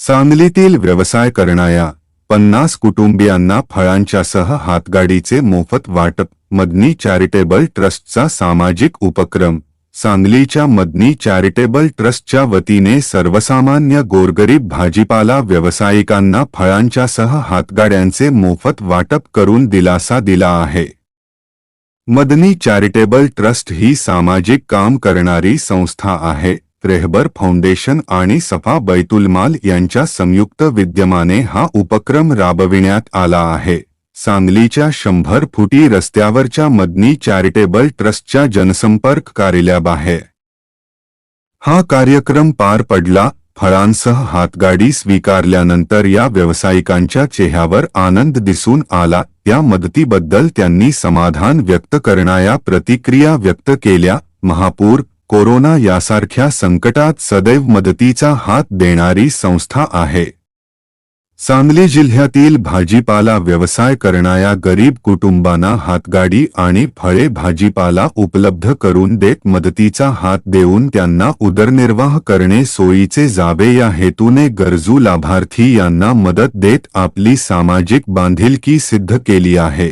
सांगलीतील व्यवसाय करणाऱ्या 50 कुटुंबियांना फळांच्यासह हातगाडीचे मोफत वाटप मदनी चॅरिटेबल ट्रस्टचा सामाजिक उपक्रम। सांगलीच्या मदनी चॅरिटेबल ट्रस्टच्या वतीने सर्वसामान्य गोरगरीब भाजीपाला व्यावसायिकांना फळांच्यासह हातगाड्यांचे मोफत वाटप करून दिलासा दिला आहे। मदनी चॅरिटेबल ट्रस्ट ही सामाजिक काम करणारी संस्था आहे। रेहबर फाउंडेशन आणि सफा बैतुलमाल यांच्या संयुक्त विद्यमाने हा उपक्रम राबविण्यात आला आहे। सांगलीच्या 100 फुटी रस्त्यावरच्या मदनी चॅरिटेबल ट्रस्टच्या जनसंपर्क कार्यालयाबाहेर हा कार्यक्रम पार पडला। फळांसह हातगाडी स्वीकारल्यानंतर या व्यावसायिकांच्या चेहऱ्यावर आनंद दिसून आला। त्या मदतीबद्दल त्यांनी समाधान व्यक्त करणाऱ्या प्रतिक्रिया व्यक्त केल्या। महापूर कोरोना यासारख्या संकटात सदैव मदतीचा हात देणारी संस्था आहे। सांगली जिल्ह्यातील भाजीपाला व्यवसाय करणाऱ्या गरीब कुटुंबांना हातगाडी आणि फळे भाजीपाला उपलब्ध करून देत मदतीचा हात देऊन त्यांना उदरनिर्वाह करणे सोयीचे जावे या हेतूने गरजू लाभार्थी यांना मदत देत आपली सामाजिक बांधिलकी सिद्ध केली आहे।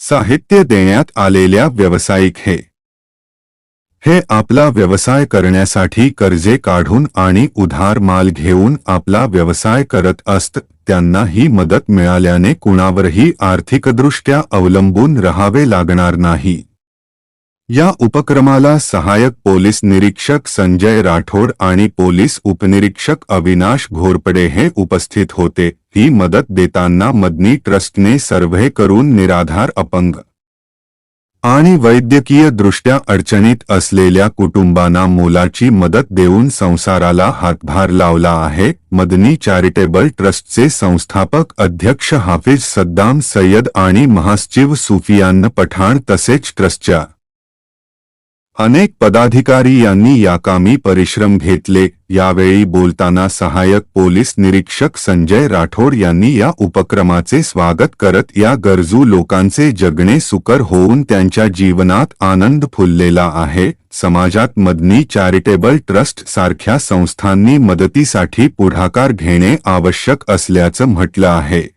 साहित्य देण्यात आलेल्या व्यावसायिक हे आपला व्यवसाय करण्यासाठी कर्जे काढून आणि उधार माल घेऊन आपला व्यवसाय करत असत। त्यांना ही मदत मिळाल्याने कुणावरही आर्थिकदृष्ट्या अवलंबून राहावे लागणार नाही। या उपक्रमाला सहाय्यक पोलीस निरीक्षक संजय राठोड आणि पोलीस उपनिरीक्षक अविनाश घोरपडे हे उपस्थित होते। ही मदत देताना मदनी ट्रस्टने सर्व्हे करून निराधार अपंग आणि वैद्यकीय दृष्ट्या अडचणीत असलेल्या कुटुंबांना मोलाची मदत देऊन संसाराला हातभार लावला आहे। मदनी चॅरिटेबल ट्रस्टचे संस्थापक अध्यक्ष हाफिज सद्दाम सय्यद आणि महासचिव सुफियान पठाण तसेच ट्रस्टच्या अनेक पदाधिकारी यांनी याकामी परिश्रम घेतले। यावेळी बोलताना सहाय्यक पोलीस निरीक्षक संजय राठोड यांनी या उपक्रमाचे स्वागत करत या गरजू लोकांचे जगणे सुकर होऊन त्यांच्या जीवनात आनंद फुललेला आहे। समाजात मदनी चॅरिटेबल ट्रस्ट सारख्या संस्थांनी मदतीसाठी पुढाकार घेणे आवश्यक असल्याचं म्हटलं आहे।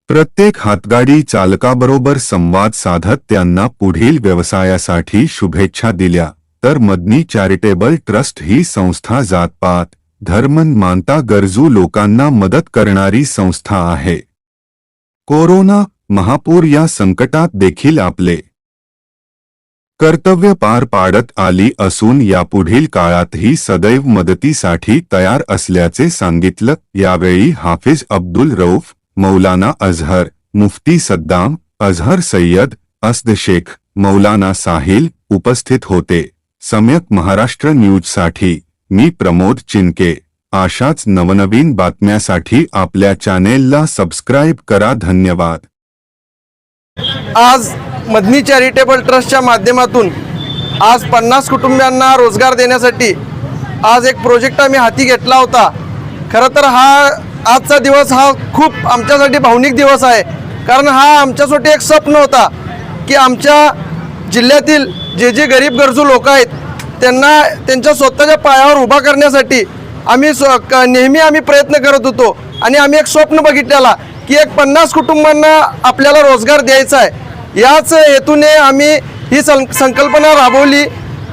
प्रत्येक हातगाडी चालकाबरोबर संवाद साधत त्यांना पुढील व्यवसायासाठी शुभेच्छा दिल्या। तर मदनी चॅरिटेबल ट्रस्ट ही संस्था जातपात धर्म मानता गरजू लोकांना मदत करणारी संस्था आहे। कोरोना महापूर या संकटात देखील आपले कर्तव्य पार पाडत आली असून यापुढील काळातही सदैव मदतीसाठी तयार असल्याचे सांगितलं। यावेळी हाफिज अब्दुल रऊफ, मौलाना अजहर, मुफ्ती सद्दाम, अजहर सय्यद, असद शेख, मौलाना साहिल उपस्थित होते। सम्यक महाराष्ट्र न्यूजसाठी मी प्रमोद चिनके। अशाच नवनवीन बातम्यासाठी आपल्या चॅनेलला सबस्क्राइब करा। धन्यवाद। आज मदनी चॅरिटेबल ट्रस्टच्या माध्यमातून आज 50 कुटुंबियांना रोजगार देण्यासाठी आज एक प्रोजेक्ट आम्ही हाती घेतला होता। खरं तर आजचा दिवस हा खूप आमच्यासाठी भावनिक दिवस आहे, कारण हा आमच्यासाठी एक स्वप्न होता की आमच्या जिल्ह्यातील जे गरीब गरजू लोक आहेत त्यांना त्यांच्या स्वतःच्या पायावर उभा करण्यासाठी नेहमी आम्ही प्रयत्न करत होतो आणि आम्ही एक स्वप्न बघितलेला की एक 50 कुटुंबांना आपल्याला रोजगार द्यायचा आहे। याच हेतूने आम्ही ही संकल्पना राबवली।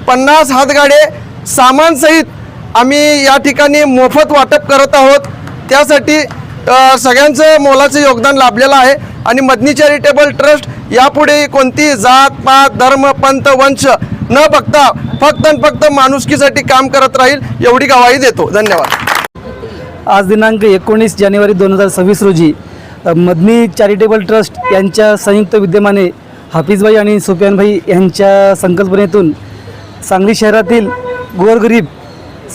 50 हातगाडे सामानसहित आम्ही या ठिकाणी मोफत वाटप करत आहोत। त्यासाठी सगळ्यांचं मोलाचं योगदान लाभलेलं आहे आणि मदनी चॅरिटेबल ट्रस्ट यापुढे कोणती जात पात धर्म पंथ वंश न बघता फक्त माणुसकीसाठी काम करत राहील एवढी ग्वाही देतो। धन्यवाद। आज दिनांक 19 जानेवारी 2026 रोजी मदनी चॅरिटेबल ट्रस्ट यांच्या संयुक्त विद्यमाने हाफिजभाई आणि सुफियानभाई यांच्या संकल्पनेतून सांगली शहरातील गोरगरीब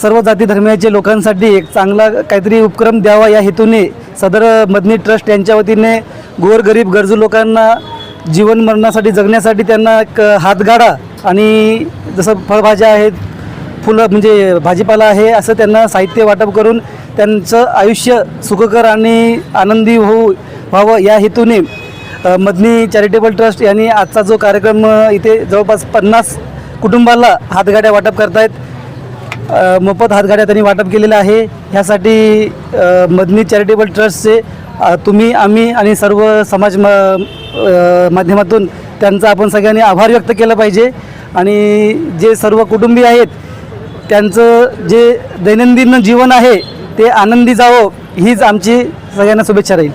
सर्व जाती धर्माच्या लोकांसाठी एक चांगला काहीतरी उपक्रम द्यावा या हेतूने सदर मदनी ट्रस्ट यांच्या वतीने गोरगरीब गरजू लोकांना जीवन मरणासाठी जगण्यासाठी त्यांना एक हातगाडा आणि जसं फळभाज्या आहेत, फुलं म्हणजे भाजीपाला आहे असं त्यांना साहित्य वाटप करून त्यांचं आयुष्य सुखकर आणि आनंदी व्हावं या हेतूने मदनी चॅरिटेबल ट्रस्ट यांनी आजचा जो कार्यक्रम इथे जवळपास 50 कुटुंबाला हातगाड्या वाटप करतायत। मोफत हातगाड्या त्यांनी वाटप केलेलं आहे. ह्यासाठी मदनी चॅरिटेबल ट्रस्टचे तुम्ही आम्ही आणि सर्व समाज माध्यमातून त्यांचा आपण सगळ्यांनी आभार व्यक्त केला पाहिजे. आणि जे सर्व कुटुंबीय आहेत त्यांचं जे दैनंदिन जीवन आहे ते आनंदी जावं हीच आमची सगळ्यांना शुभेच्छा राहील.